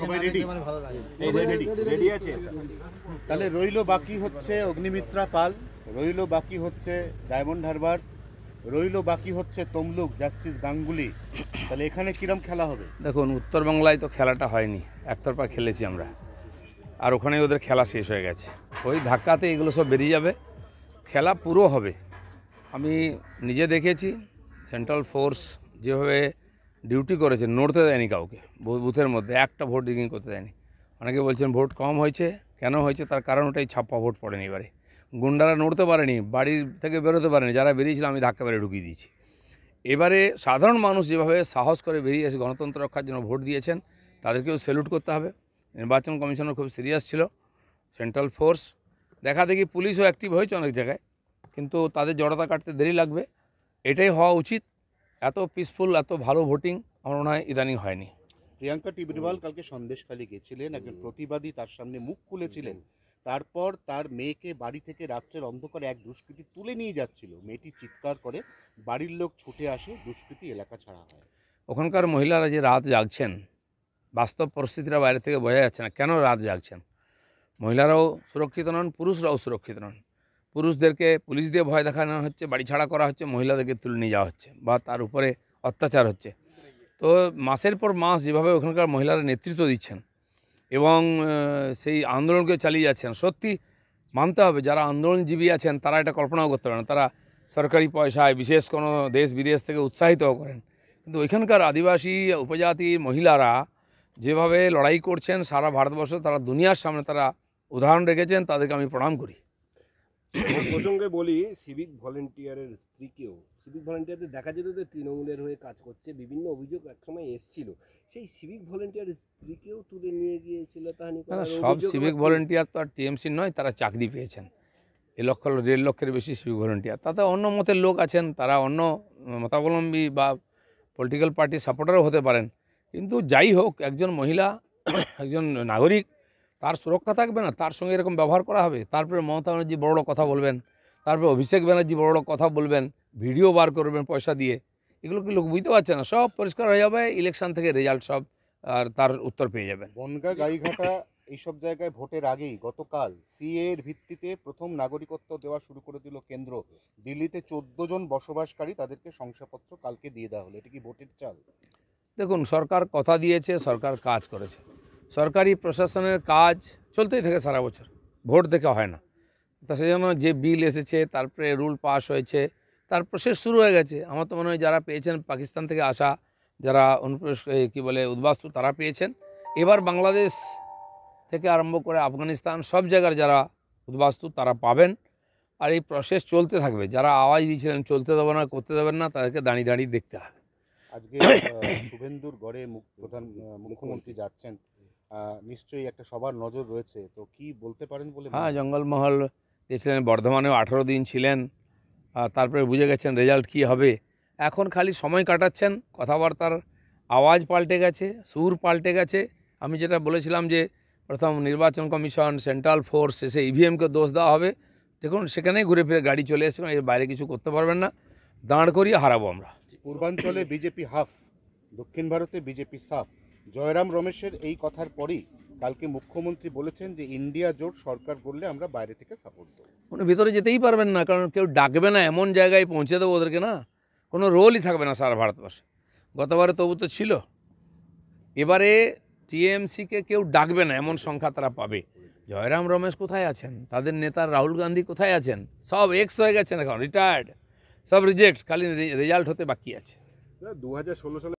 সবাই ready? Ready আছে। তাহলে রইলো বাকি হচ্ছে অগ্নিমিত্রা পাল, রইলো বাকি হচ্ছে ডায়মন্ড হারবার, রইলো বাকি হচ্ছে তমলুক জাস্টিস গাঙ্গুলি। তাহলে এখানে কিরম খেলা হবে? দেখুন, উত্তরবাংলায় তো খেলাটা হয়নি, একতরফা খেলেছি আমরা, আর ওখানে ওদের খেলা শেষ হয়ে গেছে। ওই ধাক্কাতে এগুলো সব বেরিয়ে যাবে, খেলা পুরো হবে। আমি নিজে দেখেছি সেন্ট্রাল ফোর্স যেভাবে ডিউটি করেছে, নড়তে দেয়নি কাউকে, বুথের মধ্যে একটা ভোট রিগিং করতে দেয়নি। অনেকে বলছেন ভোট কম হয়েছে, কেন হয়েছে তার কারণ ওটাই, ছাপ্পা ভোট পড়েনি। এবারে গুন্ডারা নড়তে পারেনি, বাড়ির থেকে বেরোতে পারেনি, যারা বেরিয়েছিল আমি ধাক্কা মেরে ঢুকিয়ে দিয়েছি। এবারে সাধারণ মানুষ যেভাবে সাহস করে বেরিয়ে এসে গণতন্ত্র রক্ষার জন্য ভোট দিয়েছেন, তাদেরকেও স্যালুট করতে হবে। নির্বাচন কমিশনার খুব সিরিয়াস ছিল, সেন্ট্রাল ফোর্স দেখা দেখি, পুলিশও অ্যাক্টিভ হয়েছে অনেক জায়গায়, কিন্তু তাদের জড়তা কাটতে দেরি লাগবে। এটাই হওয়া উচিত। এত পিসফুল, এত ভালো ভোটিং আমার মনে হয় ইদানিং হয়নি। প্রিয়াঙ্কা টিবরিওয়াল কালকে সন্দেশখালী গেছিলেন, একজন প্রতিবাদী তার সামনে মুখ খুলেছিলেন। তারপর তার মেয়েকে বাড়ি থেকে রাত্রের অন্ধকারে এক দুষ্কৃতী তুলে নিয়ে যাচ্ছিল, মেয়েটি চিৎকার করে, বাড়ির লোক ছুটে আসে, দুষ্কৃতী এলাকা ছাড়া হয়। ওখানকার মহিলারা যে রাত জাগছেন, বাস্তব পরিস্থিতিটা বাইরে থেকে বোঝা যাচ্ছে না কেন রাত জাগছেন। মহিলারাও সুরক্ষিত নন, পুরুষরাও সুরক্ষিত নন। পুরুষদেরকে পুলিশ দিয়ে ভয় দেখানো হচ্ছে, বাড়ি ছাড়া করা হচ্ছে, মহিলাদেরকে তুলে নিয়ে যাওয়া হচ্ছে বা তার উপরে অত্যাচার হচ্ছে। তো মাসের পর মাস যেভাবে ওখানকার মহিলারা নেতৃত্ব দিচ্ছেন এবং সেই আন্দোলনকে চালিয়ে যাচ্ছেন, সত্যি মানতে হবে যারা আন্দোলনজীবী আছেন তারা এটা কল্পনাও করতে পারেন। তারা সরকারি পয়সায় বিশেষ কোনো দেশ বিদেশ থেকে উৎসাহিতও করেন, কিন্তু ওইখানকার আদিবাসী উপজাতির মহিলারা যেভাবে লড়াই করছেন সারা ভারতবর্ষ, তারা দুনিয়ার সামনে তারা উদাহরণ রেখেছেন, তাদেরকে আমি প্রণাম করি। প্রসঙ্গে বলি, সিভিক ভলেন্টিয়ারের স্ত্রীকেও, সিভিক ভলেন্টিয়ারদের দেখা যেত যে তৃণমূলের হয়ে কাজ করছে, বিভিন্ন অভিযোগ একসময় এসছিল, সেই সিভিক ভলেন্টিয়ারের স্ত্রীকেও তুলে নিয়ে গিয়েছিল তাহানি। সব সিভিক ভলেন্টিয়ার তো আর টিএমসির নয়, তারা চাকরি পেয়েছেন। 1.5 লক্ষের বেশি সিভিক ভলেন্টিয়ার, তাতে অন্য মতের লোক আছেন, তারা অন্য মতাবলম্বী বা পলিটিক্যাল পার্টির সাপোর্টারও হতে পারেন। কিন্তু যাই হোক, একজন মহিলা, একজন নাগরিক, তার সুরক্ষা থাকবে না, তার সঙ্গে এরকম ব্যবহার করা হবে। তারপরে মমতা ব্যানার্জি বড় বড় কথা বলবেন, তারপরে অভিষেক ব্যানার্জি বড় বড় কথা বলবেন, ভিডিও বার করবেন পয়সা দিয়ে। এগুলো কি লোক বুঝতে পারছে না? সব পরিষ্কার হয়ে যাবে ইলেকশন থেকে, রেজাল্ট সব, আর তার উত্তর পেয়ে যাবেন। বনগাঁ, গাইঘাটা এইসব জায়গায় ভোটের আগেই গতকাল সিএ এর ভিত্তিতে প্রথম নাগরিকত্ব দেওয়া শুরু করে দিল কেন্দ্র। দিল্লিতে 14 জন বসবাসকারী, তাদেরকে শংসাপত্র কালকে দিয়ে দেওয়া হলো। এটা কি ভোটের চাল? দেখুন, সরকার কথা দিয়েছে, সরকার কাজ করেছে। সরকারি প্রশাসনের কাজ চলতেই থাকে সারা বছর, ভোট দেখে হয় না। তা সেই জন্য যে বিল এসেছে, তারপরে রুল পাস হয়েছে, তার প্রসেস শুরু হয়ে গেছে। আমার তো মনে হয় যারা পেয়েছেন পাকিস্তান থেকে আসা, যারা উদ্বাস্তু, তারা পেয়েছেন। এবার বাংলাদেশ থেকে আরম্ভ করে আফগানিস্তান, সব জায়গার যারা উদ্বাস্তু তারা পাবেন। আর এই প্রসেস চলতে থাকবে। যারা আওয়াজ দিয়েছিলেন চলতে দেবো না, করতে দেবেন না, তাদেরকে দাঁড়িয়ে দাঁড়িয়ে দেখতে হবে। আজকে শুভেন্দুর গড়ে মুখ্যমন্ত্রী যাচ্ছেন, নিশ্চয়ই একটা সবার নজর রয়েছে, তো কি বলতে পারেন বলে? হ্যাঁ, জঙ্গলমহল গেছিলেন, বর্ধমানেও 18 দিন ছিলেন, তারপরে বুঝে গেছেন রেজাল্ট কী হবে। এখন খালি সময় কাটাচ্ছেন, কথাবার্তার আওয়াজ পাল্টে গেছে, সুর পাল্টে গেছে। আমি যেটা বলেছিলাম যে প্রথম নির্বাচন কমিশন, সেন্ট্রাল ফোর্স, শেষে ইভিএমকে দোষ দেওয়া হবে, দেখুন সেখানেই ঘুরে ফিরে গাড়ি চলে এসে, এর বাইরে কিছু করতে পারবেন না, দাঁড় করিয়ে হারাবো আমরা। পূর্বাঞ্চলে বিজেপি হাফ, দক্ষিণ ভারতে বিজেপি সাফ। জয়রাম রমেশের এই কথার পরই কালকে মুখ্যমন্ত্রী বলেছেন যে ইন্ডিয়া জোট সরকার করলে আমরা বাইরে থেকে সাপোর্ট দেবো। কোনো ভিতরে যেতেই পারবেন না, কারণ কেউ ডাকবে না, এমন জায়গায় পৌঁছে দেবো ওদেরকে, না কোনো রোলই থাকবে না সারা ভারতবর্ষে। গতবারে তবু তো ছিল, এবারে টিএমসিকে কেউ ডাকবে না, এমন সংখ্যা তারা পাবে। জয়রাম রমেশ কোথায় আছেন? তাদের নেতা রাহুল গান্ধী কোথায় আছেন? সব এক্স হয়ে গেছেন, এখন রিটায়ার্ড, সব রিজেক্ট, খালি রেজাল্ট হতে বাকি আছে। 2016 সালে